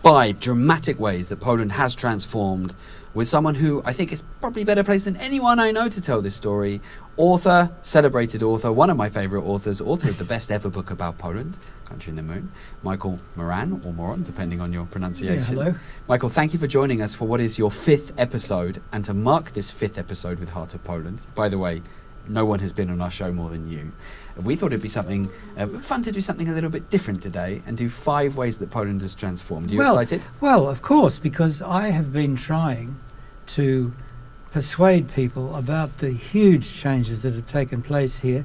5 dramatic ways that Poland has transformed, with someone who I think is probably better placed than anyone I know to tell this story. Author, celebrated author, one of my favourite authors, author of the best ever book about Poland, Country in the Moon, Michael Moran, or Moran, depending on your pronunciation. Yeah, hello. Michael, thank you for joining us for what is your 5th episode, and to mark this 5th episode with Heart of Poland. By the way, no one has been on our show more than you. We thought it'd be something fun to do something a little bit different today and do 5 ways that Poland has transformed. Are you excited? Well, of course, because I have been trying to persuade people about the huge changes that have taken place here,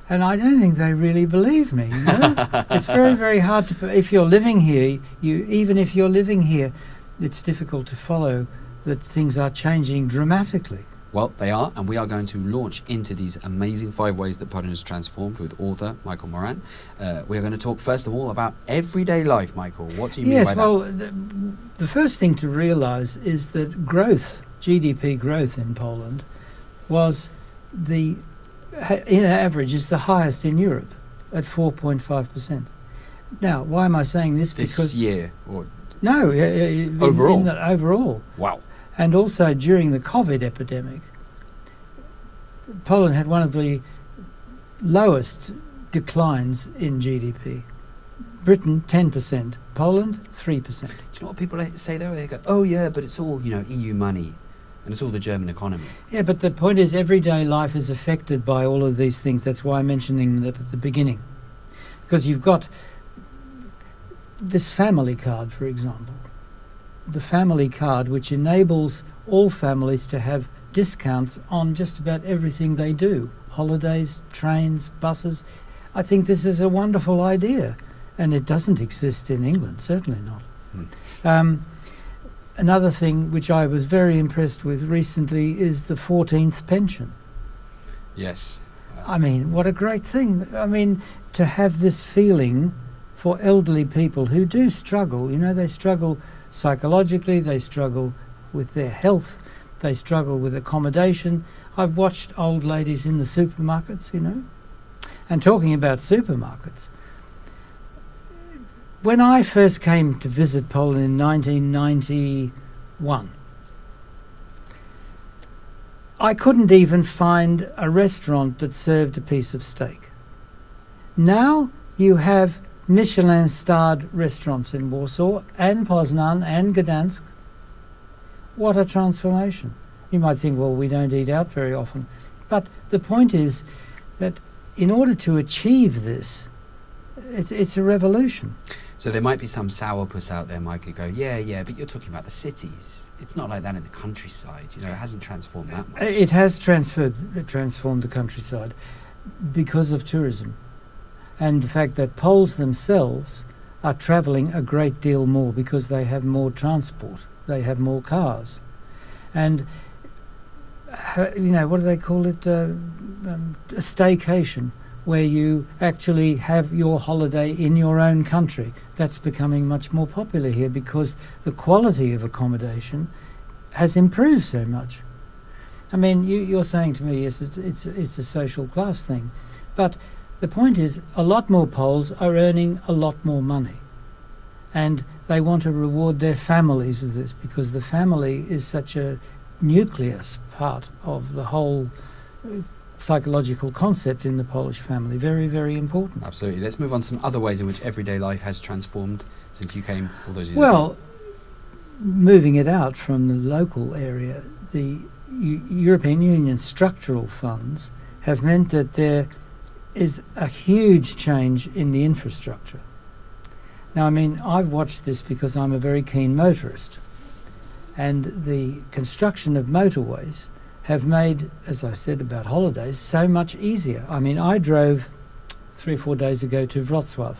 and I don't think they really believe me. You know? It's very, very hard to. If you're living here, even if you're living here, it's difficult to follow that things are changing dramatically. Well, they are, and we are going to launch into these amazing 5 ways that Poland has transformed with author Michael Moran. We are going to talk first of all about everyday life, Michael. What do you mean by that? Yes, well, the first thing to realise is that growth, GDP growth in Poland, was in average is the highest in Europe at 4.5%. Now, why am I saying this? This year, or no, overall? Overall. Wow. And also during the COVID epidemic, Poland had one of the lowest declines in GDP. Britain, 10%. Poland, 3%. Do you know what people say though? They go, oh yeah, but it's all, you know, EU money. And it's all the German economy. Yeah, but the point is everyday life is affected by all of these things. That's why I'm mentioning them at the beginning. Because you've got this family card, for example. The family card, which enables all families to have discounts on just about everything they do. Holidays, trains, buses. I think this is a wonderful idea. And it doesn't exist in England, certainly not. Another thing which I was very impressed with recently is the 14th pension. Yes. I mean, what a great thing. I mean, to have this feeling for elderly people who do struggle. You know, they struggle psychologically, they struggle with their health, they struggle with accommodation. I've watched old ladies in the supermarkets, you know. And talking about supermarkets, when I first came to visit Poland in 1991, I couldn't even find a restaurant that served a piece of steak. Now you have Michelin-starred restaurants in Warsaw and Poznan and Gdansk. What a transformation. You might think, well, we don't eat out very often. But the point is that in order to achieve this, it's a revolution. So there might be some sourpuss out there, Mike, who go, yeah, but you're talking about the cities. It's not like that in the countryside. You know, it hasn't transformed that much. It has transformed the countryside because of tourism. And the fact that Poles themselves are travelling a great deal more because they have more transport, they have more cars. And, you know, what do they call it? A staycation, where you actually have your holiday in your own country. That's becoming much more popular here because the quality of accommodation has improved so much. I mean, you're saying to me, yes, it's a social class thing. But the point is, a lot more Poles are earning a lot more money. And they want to reward their families with this because the family is such a nucleus part of the whole psychological concept in the Polish family. Very, very important. Absolutely. Let's move on to some other ways in which everyday life has transformed since you came all those years ago. Well, moving it out from the local area, the European Union structural funds have meant that there is a huge change in the infrastructure. Now, I mean, I've watched this because I'm a very keen motorist, and the construction of motorways have made, as I said about holidays, so much easier. I mean, I drove 3 or 4 days ago to Wrocław.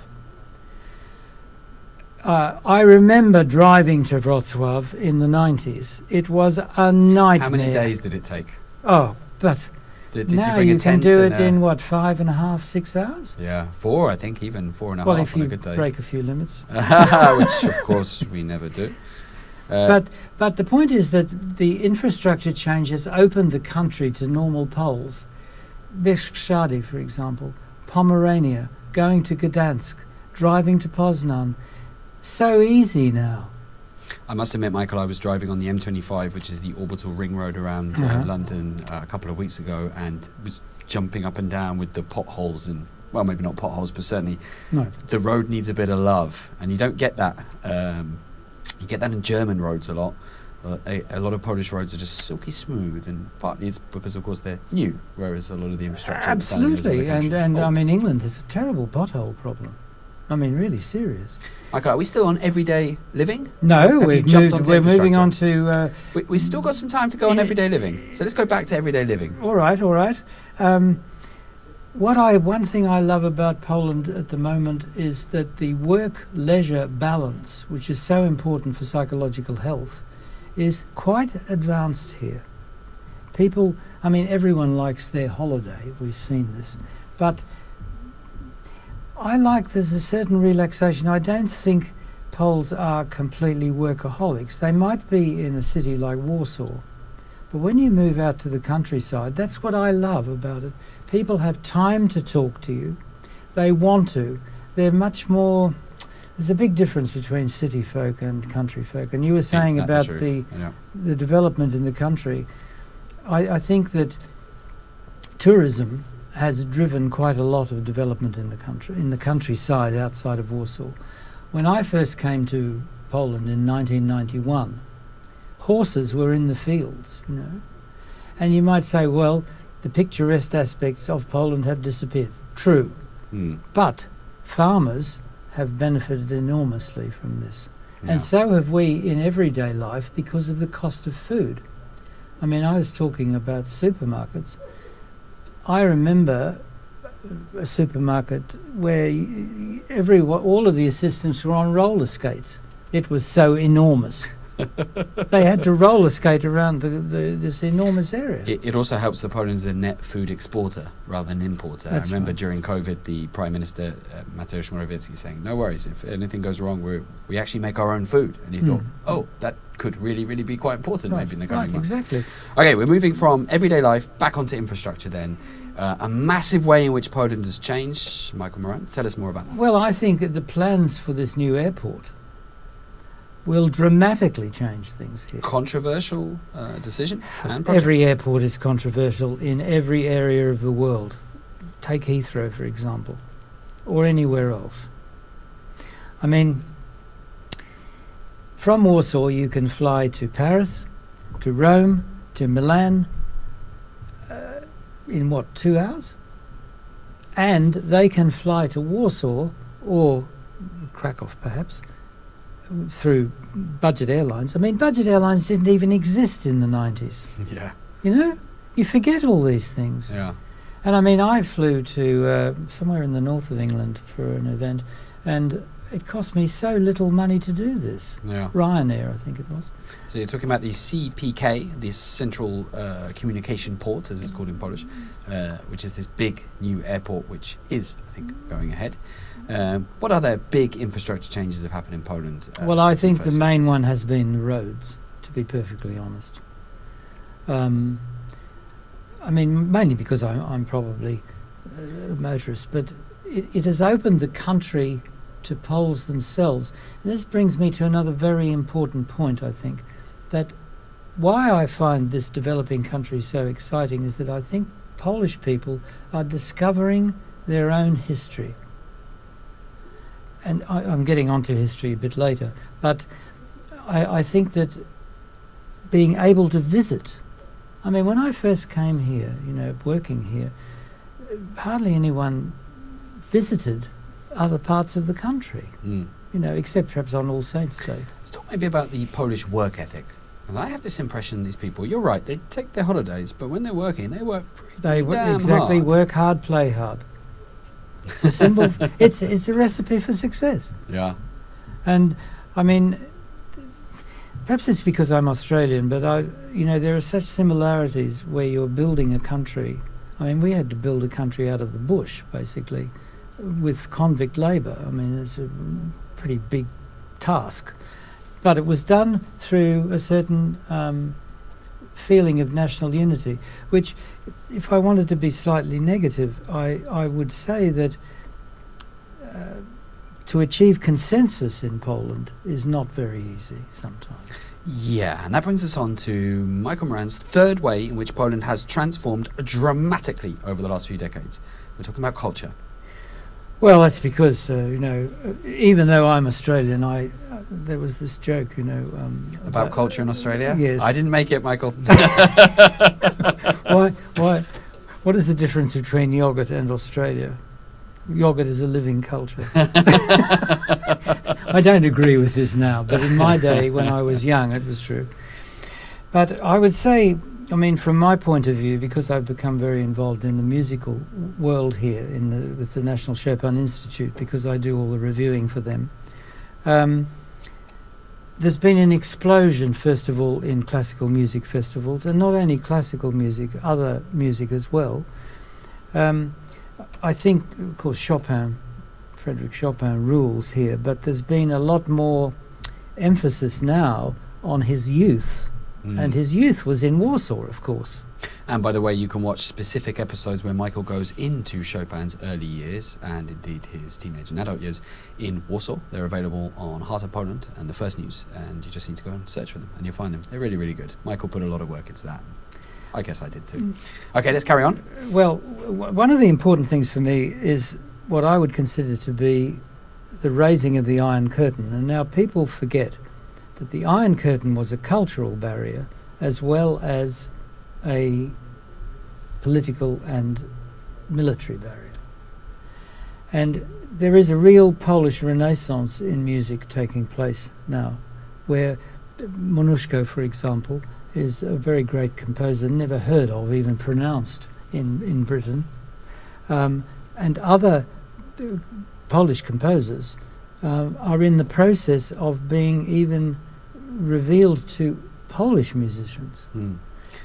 I remember driving to Wrocław in the 90s. It was a nightmare. How many days did it take? Oh, but did now you, you can do it in, what, 5.5, 6 hours? Yeah, 4, I think, even 4.5 well, if on you a good day. break a few limits. Which, of course, we never do. But the point is that the infrastructure change has opened the country to normal Poles. Bieszczady, for example, Pomerania, going to Gdansk, driving to Poznan. So easy now. I must admit, Michael, I was driving on the M25, which is the orbital ring road around London a couple of weeks ago, and was jumping up and down with the potholes and, well, maybe not potholes, but certainly the road needs a bit of love, and you don't get that. You get that in German roads a lot. A lot of Polish roads are just silky smooth, and partly it's because, of course, they're new, whereas a lot of the infrastructure... Absolutely, and I mean, England has a terrible pothole problem. I mean, really serious. Michael, are we still on everyday living? No, we're moving on to... We've still got some time to go on everyday living, so let's go back to everyday living. All right, all right. One thing I love about Poland at the moment is that the work-leisure balance, which is so important for psychological health, is quite advanced here. People, I mean, everyone likes their holiday, we've seen this, but I like there's a certain relaxation. I don't think Poles are completely workaholics. They might be in a city like Warsaw, but when you move out to the countryside, that's what I love about it. People have time to talk to you. They want to. They're much more... There's a big difference between city folk and country folk. And you were saying about the development in the country. I think that tourism has driven quite a lot of development in the country, in the countryside outside of Warsaw. When I first came to Poland in 1991, horses were in the fields, you know. And you might say, well, the picturesque aspects of Poland have disappeared. True. But farmers have benefited enormously from this. And so have we in everyday life because of the cost of food. I mean, I was talking about supermarkets. I remember a supermarket where all of the assistants were on roller skates. It was so enormous. They had to roller skate around this enormous area. It also helps that Poland is a net food exporter rather than importer. I remember during COVID, the Prime Minister, Mateusz Morawiecki, saying, no worries, if anything goes wrong, we actually make our own food. And he thought, oh, that could really, really be quite important maybe in the coming months. Exactly. Okay, we're moving from everyday life back onto infrastructure then. A massive way in which Poland has changed. Michael Moran, tell us more about that. Well, I think that the plans for this new airport will dramatically change things here. Controversial decision and project. Every airport is controversial in every area of the world. Take Heathrow, for example, or anywhere else. I mean, from Warsaw you can fly to Paris, to Rome, to Milan, in what, 2 hours? And they can fly to Warsaw, or Krakow perhaps, through budget airlines. I mean, budget airlines didn't even exist in the 90s. Yeah. You know, you forget all these things. Yeah. And I mean, I flew to somewhere in the north of England for an event, and it cost me so little money to do this. Yeah. Ryanair, I think it was. So you're talking about the CPK, the Central Communication Port, as it's called in Polish, which is this big new airport, which is, I think, going ahead. What other big infrastructure changes have happened in Poland? Well, I think the main one has been the roads, to be perfectly honest. I mean, mainly because I'm probably a motorist, but it has opened the country to Poles themselves. And this brings me to another very important point, I think, that why I find this developing country so exciting is that I think Polish people are discovering their own history. And I'm getting onto history a bit later, but I think that being able to visit, I mean, when I first came here, you know, working here, hardly anyone visited other parts of the country, you know, except perhaps on All Saints' Day. Let's talk maybe about the Polish work ethic. And I have this impression these people, you're right, they take their holidays, but when they're working, they work pretty damn exactly, hard. Work hard, play hard. It's a symbol. It's a recipe for success. Yeah. And I mean, perhaps it's because I'm Australian, but you know, there are such similarities where you're building a country. I mean, we had to build a country out of the bush, basically, with convict labour. I mean, it's a pretty big task, but it was done through a certain feeling of national unity, which, if I wanted to be slightly negative, I would say that to achieve consensus in Poland is not very easy sometimes. Yeah, and that brings us on to Michael Moran's third way in which Poland has transformed dramatically over the last few decades. We're talking about culture. Well, that's because, even though I'm Australian, there was this joke, About culture in Australia? Yes. I didn't make it, Michael. Why? What is the difference between yogurt and Australia? Yogurt is a living culture. I don't agree with this now, but in my day, when I was young, it was true. But I would say, from my point of view, because I've become very involved in the musical world here with the National Chopin Institute, because I do all the reviewing for them, there's been an explosion, first of all, in classical music festivals, and not only classical music, other music as well. I think, of course, Frédéric Chopin rules here, but there's been a lot more emphasis now on his youth. And his youth was in Warsaw, of course. And by the way, you can watch specific episodes where Michael goes into Chopin's early years and indeed his teenage and adult years in Warsaw. They're available on Heart of Poland and The First News, and you just need to go and search for them and you'll find them. They're really, really good. Michael put a lot of work into that. I guess I did too. Okay, let's carry on. Well, one of the important things for me is what I would consider to be the raising of the Iron Curtain. And now people forget that the Iron Curtain was a cultural barrier as well as a political and military barrier. And there is a real Polish renaissance in music taking place now, where Monuszko, for example, is a very great composer, never heard of, even pronounced in Britain. And other Polish composers are in the process of being even revealed to Polish musicians.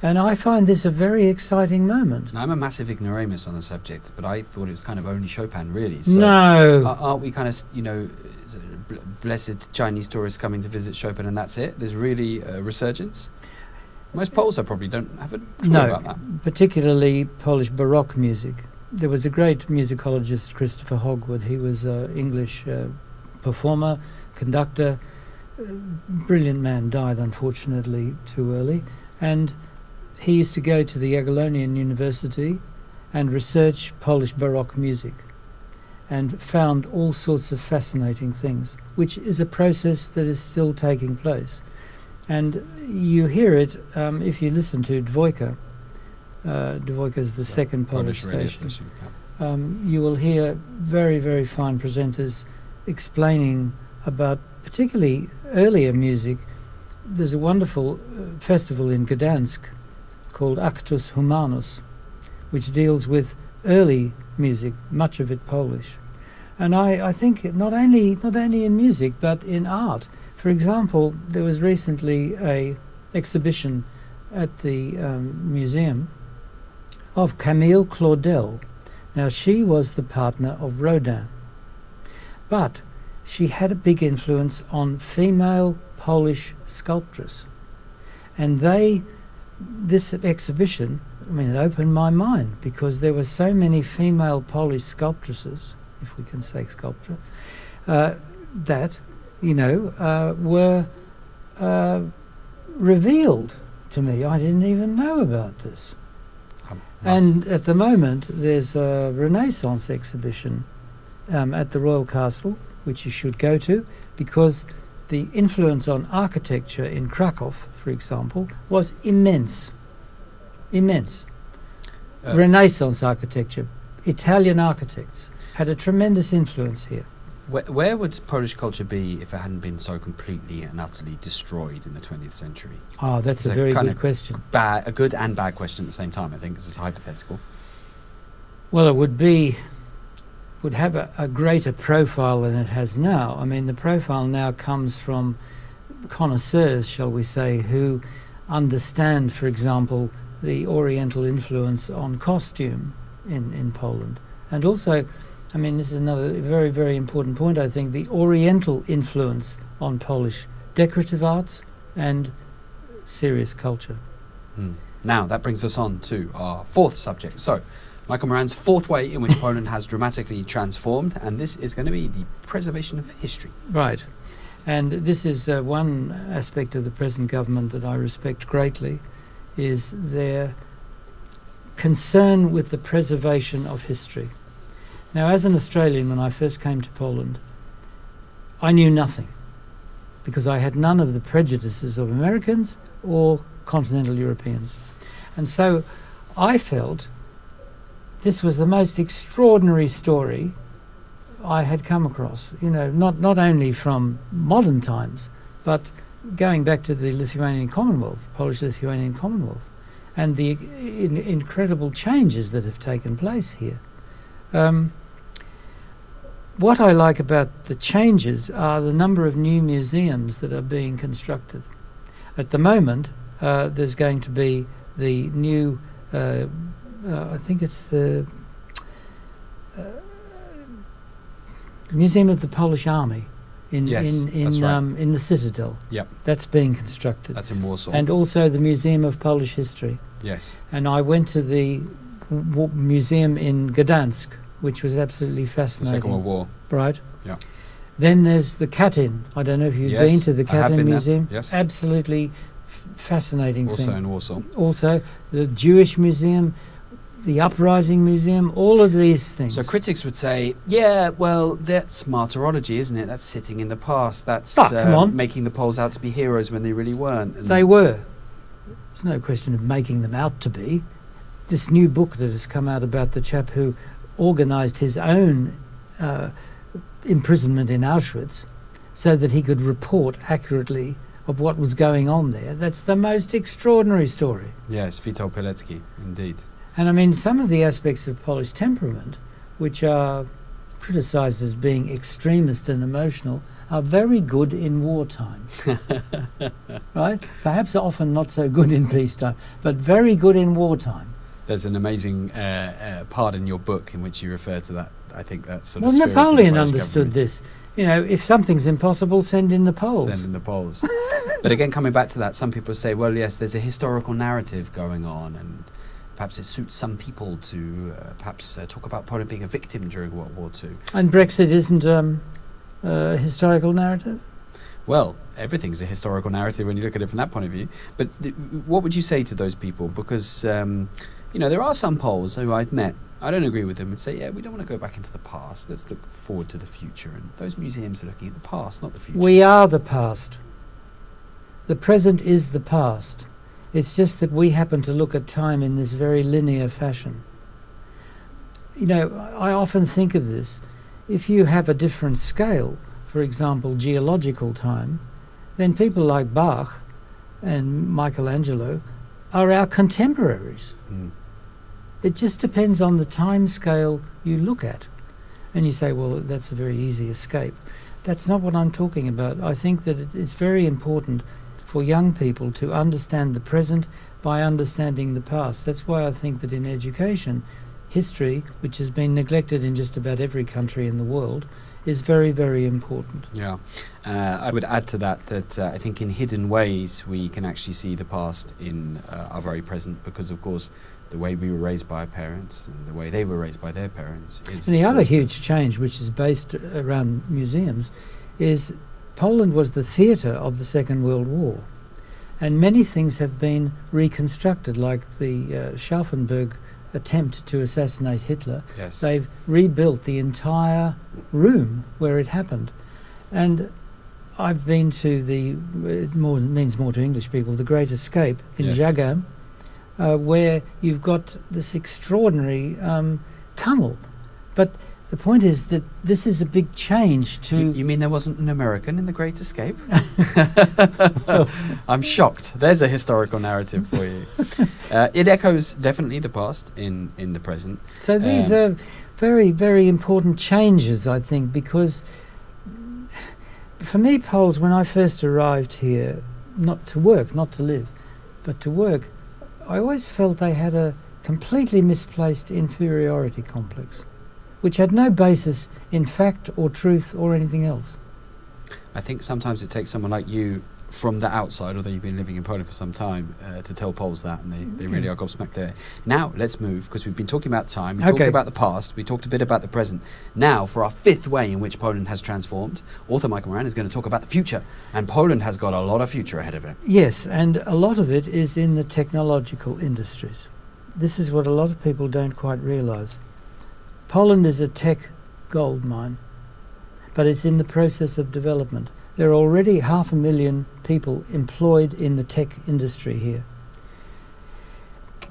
And I find this a very exciting moment. Now, I'm a massive ignoramus on the subject, but I thought it was kind of only Chopin, really. So No. aren't we kind of, blessed Chinese tourists coming to visit Chopin and that's it? There's really a resurgence? Most Poles probably don't have a clue about that. Particularly Polish Baroque music. There was a great musicologist, Christopher Hogwood. He was an English performer, conductor, brilliant man, died unfortunately too early. And he used to go to the Jagiellonian University and research Polish Baroque music and found all sorts of fascinating things, which is a process that is still taking place. And you hear it if you listen to Dwójka. Dwójka is the second Polish station. You will hear very, very fine presenters explaining about particularly earlier music. There's a wonderful festival in Gdansk called Actus Humanus, which deals with early music, much of it Polish. And I think not only in music, but in art. For example, there was recently an exhibition at the museum of Camille Claudel. Now, she was the partner of Rodin, but she had a big influence on female Polish sculptors. And this exhibition, it opened my mind, because there were so many female Polish sculptresses, if we can say sculpture, that were revealed to me. I didn't even know about this. And at the moment, there's a Renaissance exhibition at the Royal Castle, which you should go to, because the influence on architecture in Krakow, for example, was immense. Immense. Renaissance architecture, Italian architects had a tremendous influence here. Where would Polish culture be if it hadn't been so completely and utterly destroyed in the 20th century? Oh, that's a very good question. A good and bad question at the same time, I think. This is hypothetical. Well, it would have a greater profile than it has now. The profile now comes from connoisseurs, shall we say, who understand, for example, the Oriental influence on costume in Poland. And also, this is another very, very important point, I think, the Oriental influence on Polish decorative arts and serious culture. Now, that brings us on to our fourth subject. So, Michael Moran's fourth way in which Poland has dramatically transformed, and this is going to be the preservation of history. Right. And this is one aspect of the present government that I respect greatly, is their concern with the preservation of history. Now, as an Australian, when I first came to Poland, I knew nothing, because I had none of the prejudices of Americans or continental Europeans. And so I felt this was the most extraordinary story I had come across, you know, not only from modern times, but going back to the Lithuanian Commonwealth, Polish-Lithuanian Commonwealth, and the incredible changes that have taken place here. What I like about the changes are the number of new museums that are being constructed. At the moment, there's going to be the new, I think it's the Museum of the Polish Army in the Citadel. Yep. That's being constructed. That's in Warsaw. And also the Museum of Polish History. Yes. And I went to the museum in Gdansk, which was absolutely fascinating. The Second World War. Right. Yeah. Then there's the Katyn. I don't know if you've been to the Katyn Museum. Yes. Absolutely fascinating also thing. In Warsaw. Also the Jewish Museum, the Uprising Museum, all of these things. So critics would say, yeah, well, that's martyrology, isn't it? That's sitting in the past. That's making the Poles out to be heroes when they really weren't. And they were. There's no question of making them out to be. This new book that has come out about the chap who organised his own imprisonment in Auschwitz so that he could report accurately of what was going on there. That's the most extraordinary story. Yes, Witold Pilecki, indeed. And I mean, some of the aspects of Polish temperament, which are criticised as being extremist and emotional, are very good in wartime. Right? Perhaps often not so good in peacetime, but very good in wartime. There's an amazing part in your book in which you refer to that. I think that's sort of spirit of the Napoleon Polish understood government. this. You know, if something's impossible, send in the Poles. Send in the Poles. But again, coming back to that, some people say, well, yes, there's a historical narrative going on, and perhaps it suits some people to talk about Poland being a victim during World War II. And Brexit isn't a historical narrative? Well, everything's a historical narrative when you look at it from that point of view. But what would you say to those people? Because, you know, there are some Poles who I've met, I don't agree with them, and say, yeah, we don't want to go back into the past. Let's look forward to the future. And those museums are looking at the past, not the future. We are the past. The present is the past. It's just that we happen to look at time in this very linear fashion. You know, I often think of this. If you have a different scale, for example, geological time, then people like Bach and Michelangelo are our contemporaries. Mm. It just depends on the time scale you look at. And you say, well, that's a very easy escape. That's not what I'm talking about. I think that it's very important for young people to understand the present by understanding the past. That's why I think that in education, history, which has been neglected in just about every country in the world, is very, very important. Yeah. I would add to that I think in hidden ways we can actually see the past in our very present, because, of course, the way we were raised by our parents and the way they were raised by their parents is... And the other huge change, which is based around museums, is Poland was the theatre of the Second World War. And many things have been reconstructed, like the Stauffenberg attempt to assassinate Hitler. Yes. They've rebuilt the entire room where it happened. And I've been to the, it means more to English people, the Great Escape in Żagań, where you've got this extraordinary tunnel. But the point is that this is a big change to... You mean there wasn't an American in The Great Escape? I'm shocked. There's a historical narrative for you. It echoes definitely the past in the present. So these are very, very important changes, I think, because for me, Poles, when I first arrived here, not to work, not to live, but to work, I always felt they had a completely misplaced inferiority complex, which had no basis in fact or truth or anything else. I think sometimes it takes someone like you from the outside, although you've been living in Poland for some time, to tell Poles that, and they really are gobsmacked there. Now, let's move, because we've been talking about time, we talked about the past, we talked a bit about the present. Now, for our fifth way in which Poland has transformed, author Michael Moran is going to talk about the future, and Poland has got a lot of future ahead of it. Yes, and a lot of it is in the technological industries. This is what a lot of people don't quite realise. Poland is a tech gold mine, but it's in the process of development. There are already 500,000 people employed in the tech industry here.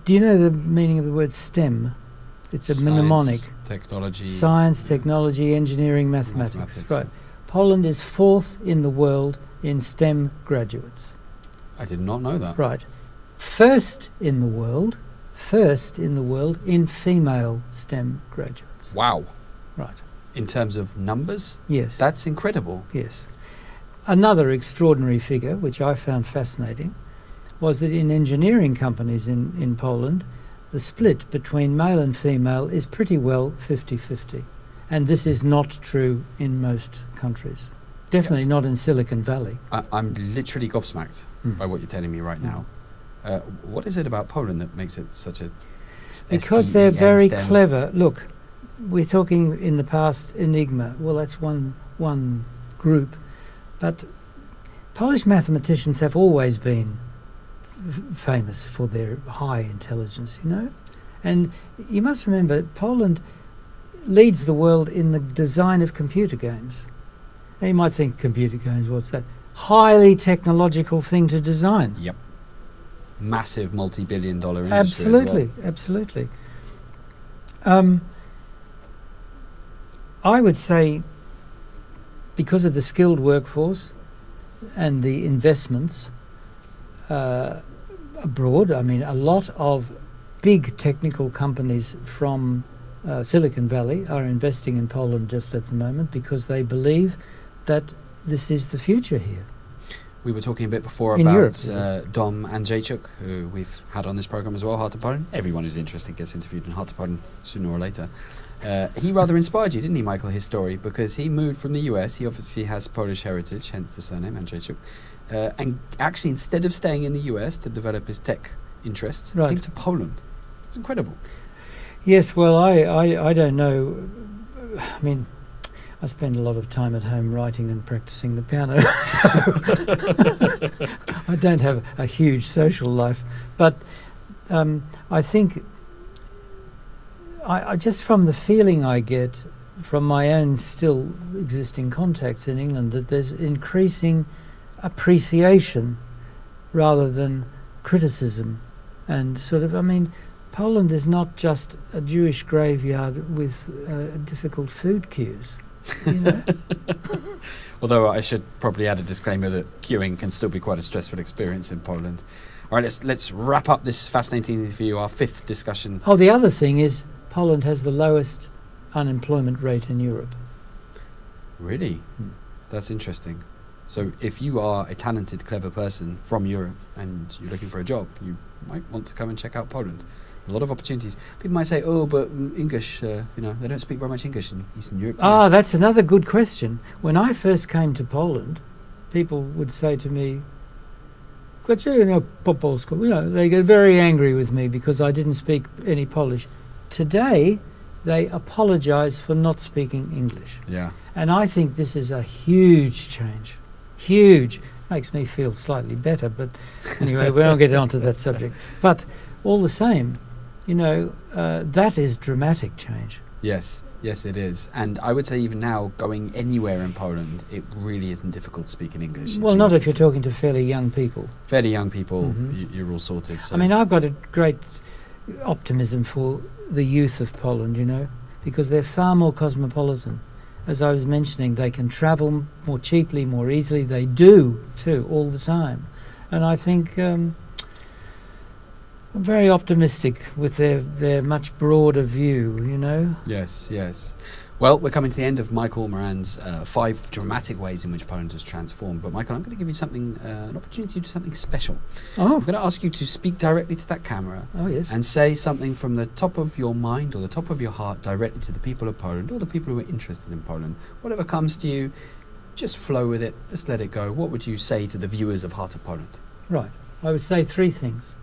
Do you know the meaning of the word STEM? It's a mnemonic. Technology. Science, technology, engineering, mathematics. Right. Poland is 4th in the world in STEM graduates. I did not know that. Right. First in the world in female STEM graduates. Wow. Right. In terms of numbers? Yes. That's incredible. Yes. Another extraordinary figure, which I found fascinating, was that in engineering companies in Poland, the split between male and female is pretty well 50-50. And this is not true in most countries. Definitely not in Silicon Valley. I'm literally gobsmacked by what you're telling me right now. What is it about Poland that makes it such a... Because they're very clever. Look, we're talking in the past Enigma. Well, that's one group. But Polish mathematicians have always been famous for their high intelligence, you know. And you must remember, Poland leads the world in the design of computer games. Now you might think, computer games, what's that? Highly technological thing to design. Yep. Massive multi-billion-dollar industry as well. Absolutely. I would say, because of the skilled workforce and the investments abroad, I mean, a lot of big technical companies from Silicon Valley are investing in Poland just at the moment because they believe that this is the future here. We were talking a bit before In about Europe, Dom Andrzejczuk, who we've had on this programme as well, Heart to Poland. Everyone who's interested gets interviewed in Heart to Poland sooner or later. He rather inspired you, didn't he, Michael, his story? Because he moved from the US, he obviously has Polish heritage, hence the surname, Andrzejczuk, and actually instead of staying in the US to develop his tech interests, came to Poland. It's incredible. Yes, well, I don't know. I mean, I spend a lot of time at home writing and practicing the piano, so I don't have a huge social life. But I think, I just from the feeling I get from my own still existing contacts in England, that there's increasing appreciation rather than criticism. And sort of, I mean, Poland is not just a Jewish graveyard with difficult food queues. You know? Although I should probably add a disclaimer that queuing can still be quite a stressful experience in Poland. All right, let's wrap up this fascinating interview, our fifth discussion. Oh, the other thing is Poland has the lowest unemployment rate in Europe. Really? That's interesting. So if you are a talented, clever person from Europe and you're looking for a job, you might want to come and check out Poland. There's a lot of opportunities. People might say, oh, but English, you know, they don't speak very much English in Eastern Europe. Ah, that's another good question. When I first came to Poland, people would say to me, you know, they get very angry with me because I didn't speak any Polish. Today, they apologise for not speaking English. Yeah. And I think this is a huge change. Huge. Makes me feel slightly better, but anyway, we won't get onto that subject. But all the same, you know, that is dramatic change. Yes, yes it is. And I would say even now, going anywhere in Poland, it really isn't difficult speaking English. Well, not if you're talking to fairly young people. Fairly young people, you're all sorted. So. I mean, I've got a great optimism for the youth of Poland, you know, because they're far more cosmopolitan. As I was mentioning, they can travel more cheaply, more easily. They do, too, all the time. And I think I'm very optimistic with their much broader view, you know. Yes, yes. Well, we're coming to the end of Michael Moran's 5 dramatic ways in which Poland has transformed. But, Michael, I'm going to give you something, an opportunity to do something special. Oh. I'm going to ask you to speak directly to that camera. Oh, yes. And say something from the top of your mind or the top of your heart directly to the people of Poland or the people who are interested in Poland. Whatever comes to you, just flow with it, just let it go. What would you say to the viewers of Heart of Poland? Right. I would say three things.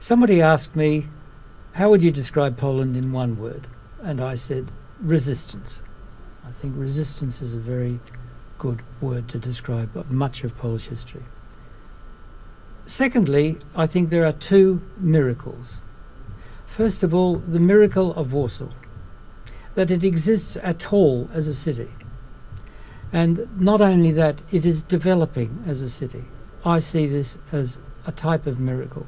Somebody asked me, how would you describe Poland in one word? And I said, resistance. I think resistance is a very good word to describe much of Polish history. Secondly, I think there are two miracles. First of all, the miracle of Warsaw, that it exists at all as a city. And not only that, it is developing as a city. I see this as a type of miracle.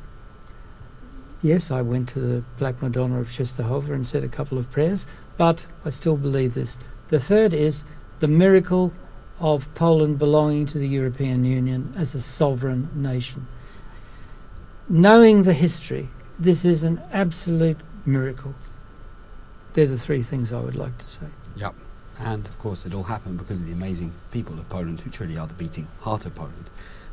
Yes, I went to the Black Madonna of Czestochowa and said a couple of prayers, but I still believe this. The third is the miracle of Poland belonging to the European Union as a sovereign nation. Knowing the history, this is an absolute miracle. They're the three things I would like to say. Yep. And of course it all happened because of the amazing people of Poland who truly are the beating heart of Poland.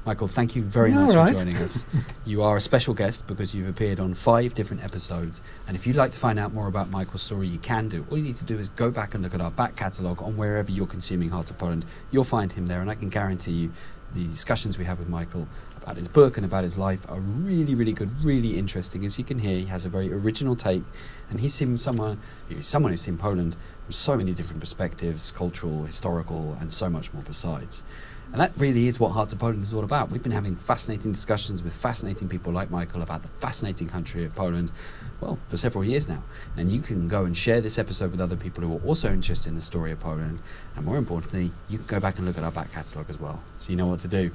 Michael, thank you very much for joining us. You are a special guest because you've appeared on 5 different episodes. And if you'd like to find out more about Michael's story, you can do. All you need to do is go back and look at our back catalogue on wherever you're consuming Heart of Poland. You'll find him there, and I can guarantee you the discussions we have with Michael about his book and about his life are really, really good, really interesting. As you can hear, he has a very original take, and he's someone who's seen Poland from so many different perspectives, cultural, historical, and so much more besides. And that really is what Heart of Poland is all about. We've been having fascinating discussions with fascinating people like Michael about the fascinating country of Poland, well, for several years now. And you can go and share this episode with other people who are also interested in the story of Poland. And more importantly, you can go back and look at our back catalogue as well. So you know what to do.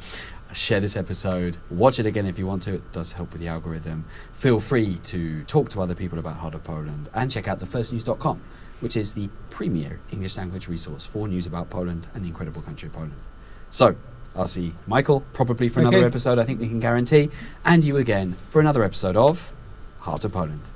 Share this episode, watch it again if you want to. It does help with the algorithm. Feel free to talk to other people about Heart of Poland, and check out thefirstnews.com, which is the premier English language resource for news about Poland and the incredible country of Poland. So, I'll see Michael probably for another episode, I think we can guarantee, and you again for another episode of Heart of Poland.